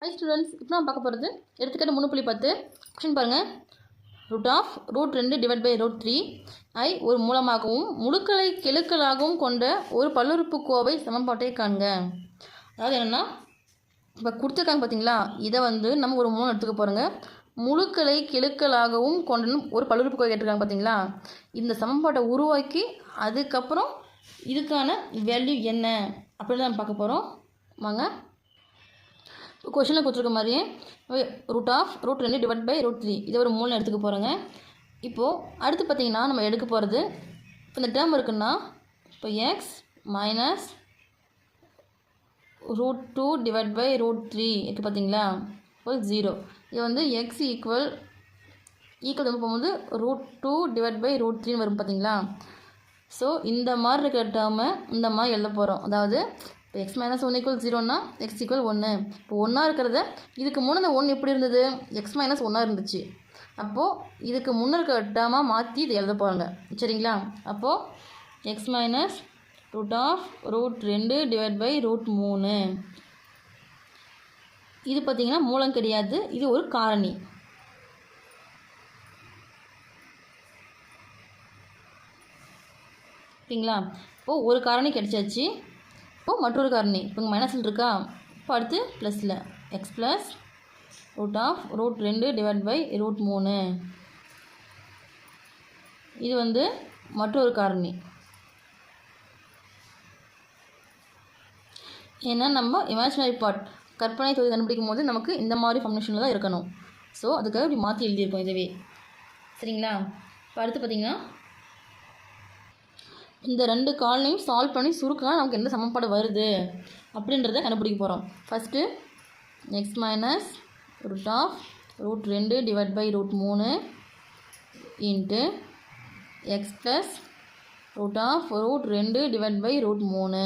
High students, இப்போ நான் பார்க்க போகிறது எடுத்துக்காட்டு 3.10 கொஸ்டின் பாருங்கள். √2 டிவைட் பை √3 ஐ ஒரு மூலமாகவும் முழுக்களை கெழுக்களாகவும் கொண்ட ஒரு பல்லுறுப்புக்கோவை சமன்பாட்டை காண்க. அதாவது என்னென்னா, இப்போ கொடுத்துருக்காங்க பார்த்தீங்களா, இதை நம்ம ஒரு மூலம் எடுத்துக்க போகிறோங்க. முழுக்களை கெழுக்களாகவும் கொண்ட ஒரு பல்லுறுப்புக்கோவை கேட்டிருக்காங்க பார்த்தீங்களா. இந்த சமன்பாட்டை உருவாக்கி அதுக்கப்புறம் இதுக்கான வேல்யூ என்ன அப்படின்னு தான் பார்க்க போகிறோம். வாங்க, கொஷனில் கொடுத்துருக்க மாதிரியே √2 டிவைட் பை √3 இதை ஒரு மூலம் எடுத்துக்க போகிறோங்க. இப்போது அடுத்து பார்த்திங்கன்னா நம்ம எடுக்க போகிறது, இப்போ இந்த டேர்ம் இருக்குன்னா, இப்போ எக்ஸ் மைனஸ் √2 டிவைட் பை √3 இருக்குது பார்த்தீங்களா, இப்போ 0. இது எக்ஸ் ஈக்குவல் போகும்போது √2 டிவைட் பை √3 வரும் பார்த்தீங்களா. ஸோ இந்த மாதிரி இருக்கிற டேர்மை இந்த மாதிரி எழுத போகிறோம். அதாவது இப்போ எக்ஸ் மைனஸ் 1 ஈக்குவல் 0னா எக்ஸ் ஈக்குவல் 1. இப்போ 1 இருக்கிறத இதுக்கு முன்னே இந்த 1 எப்படி இருந்தது, எக்ஸ் மைனஸ் 1 இருந்துச்சு. அப்போது இதுக்கு முன்னே இருக்கிற டேர்மாக மாற்றி இது எழுத போகிறாங்க. சரிங்களா. அப்போது எக்ஸ் மைனஸ் √2 டிவைட் பை √3 இது பார்த்திங்கன்னா மூலம் கிடையாது, இது ஒரு காரணி. ஓகேங்களா. இப்போது ஒரு காரணி கிடைச்சாச்சு. இப்போது மற்றொரு காரணி, இப்போ இங்கே மைனஸில் இருக்கா, இப்போ அடுத்து ப்ளஸில் எக்ஸ் ப்ளஸ் √2 டிவைட் பை √3 இது மற்றொரு காரணி. ஏன்னா நம்ம இமேஜினரி பார்ட் கற்பனை தொகுதி கண்டுபிடிக்கும் போது நமக்கு இந்த மாதிரி ஃபார்மேஷனில் தான் இருக்கணும். ஸோ அதுக்காக இப்படி மாற்றி எழுதியிருக்கோம் இதுவே. சரிங்களா. இப்போ அடுத்து பார்த்திங்கன்னா இந்த ரெண்டு காலனையும் சால்வ் பண்ணி சுருக்கா நமக்கு எந்த சமன்பாடு வருது அப்படின்றத கண்டுபிடிக்க போகிறோம். First x minus √2 divide by √3 into x plus √2 divide by √3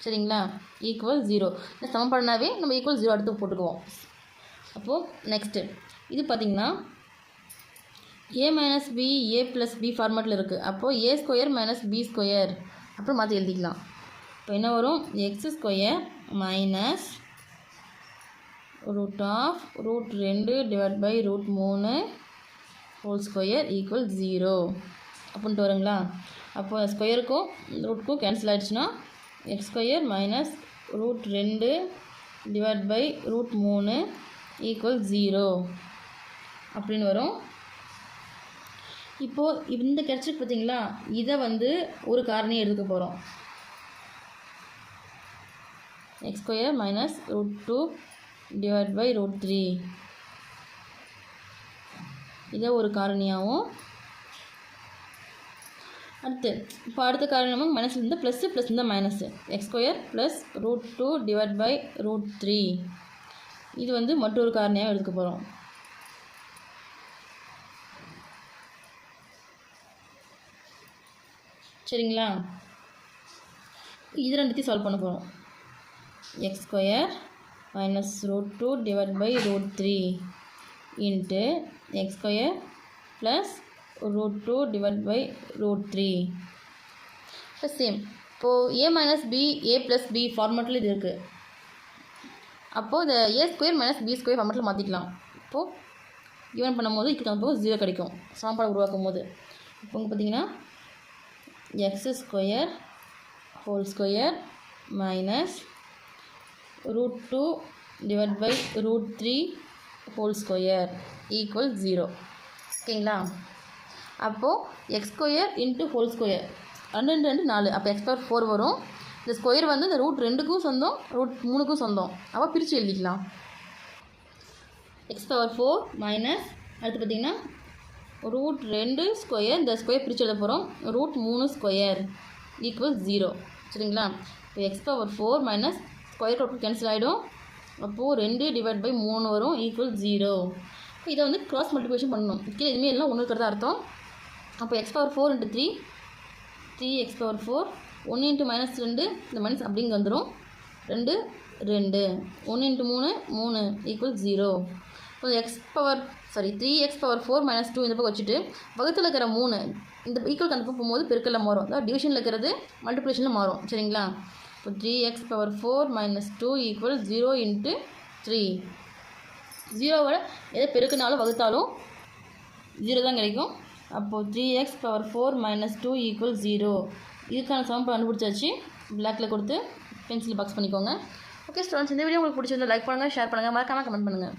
சரிங்களா, ஈக்குவல் 0. இந்த சமன்பாடுனாவே நம்ம ஈக்குவல் 0 எடுத்து போட்டுக்குவோம். அப்போது நெக்ஸ்ட்டு இது பார்த்திங்கன்னா a minus b a plus b ஃபார்மேட்டில் இருக்குது. அப்போது a square minus b square அப்புறம் மாற்றி எழுதிக்கலாம். இப்போ என்ன வரும், x square minus √2 divide by √3 whole square equal 0 அப்படின்ட்டு வருங்களா. அப்போ ஸ்கொயருக்கும் ரூட்டுக்கும் கேன்சல் ஆகிடுச்சுன்னா x square minus √2 divide by √3 equal 0 அப்படின்னு வரும். இப்போது இந்த கிடச்சிருக்கு பார்த்தீங்களா, இதை ஒரு காரணியை எடுக்க போகிறோம். X square minus √2 divide by √3 இதை ஒரு காரணியாகவும், இப்போ அடுத்த காரணி நமக்கு மைனஸ் இருந்தால் ப்ளஸ்ஸு ப்ளஸ் இருந்தால் minus x square plus √2 divide by √3 இது மற்றொரு காரணியாக எடுக்க போகிறோம். சரிங்களா. இது ரெண்டுத்தையும் சால்வ் பண்ண போகிறோம். X square minus √2 divide by √3 into x square plus √2 divide by √3 இப்போ சேம். இப்போது a minus b a plus b ஃபார்மேட்டில் இது இருக்குது. அப்போது இந்த a square minus b square ஃபார்மேட்டில் மாற்றிக்கலாம். இப்போது ஈவன் பண்ணும்போது இதுக்கு நமக்கு 0 கிடைக்கும் சமன்பாடு உருவாக்கும் போது. இப்போ இங்கே பார்த்தீங்கன்னா x square whole square minus √2 divide by √3 whole square equal 0. ஓகேங்களா. அப்போது x square into whole square 2 4, அப்போ எக்ஸ் பவர் 4 வரும். இந்த ஸ்கொயர் இந்த √2க்கும் சொந்தம் √3க்கும் சொந்தம். அப்போ பிரித்து எழுதிக்கலாம். எக்ஸ் பவர் 4 மைனஸ் அடுத்து பார்த்திங்கன்னா √2 ஸ்கொயர், இந்த ஸ்கொயர் பிரித்து எழுத போகிறோம், √3 ஸ்கொயர் ஈக்குவல் 0. சரிங்களா. இப்போ x power 4 minus square root cancel ஆகிடும். அப்போது 2 டிவைட் பை 3 வரும் ஈக்குவல் 0. இப்போ இதை க்ராஸ் மல்டிப்ளிகேஷன் பண்ணணும். கீழே எதுவுமே எல்லாம் ஒன்று இருக்கிறதா அர்த்தம். அப்போ X power 4 into 3 X power 4 1 into -2 இந்த மைனஸ் அப்படிங்க வந்துடும். 2 1 இன்ட்டு 3 ஈக்குவல் 0. இப்போ3x பவர் 4 மைனஸ் 2 இந்த பக்கம் வச்சுட்டு வகுத்தில் இருக்கிற 3 இந்த ஈக்குவல் அந்த பக்கம் போகும்போது பெருக்கல்ல மாறும். அதாவது டிவிஷனில் இருக்கிறது மல்டிப்ளிகேஷனில் மாறும். சரிங்களா. இப்போ 3x power 4 minus 2 equal 0 into 3. 0வோட எதை பெருக்கினாலும் வகுத்தாலும் 0 தான் கிடைக்கும். அப்போது 3x power 4 minus 2 equal 0. இதுக்கான சமன்பாடு கண்டுபிடிச்சாச்சு. பிளாக்கில் கொடுத்து பென்சில் பாக்ஸ் பண்ணிக்கோங்க. ஓகே ஸ்டூடெண்ட்ஸ், இந்த வீடியோ உங்களுக்கு பிடிச்சிருந்தா லைக் பண்ணுங்கள், ஷேர் பண்ணுங்கள், மறக்காமல் கமெண்ட் பண்ணுங்கள்.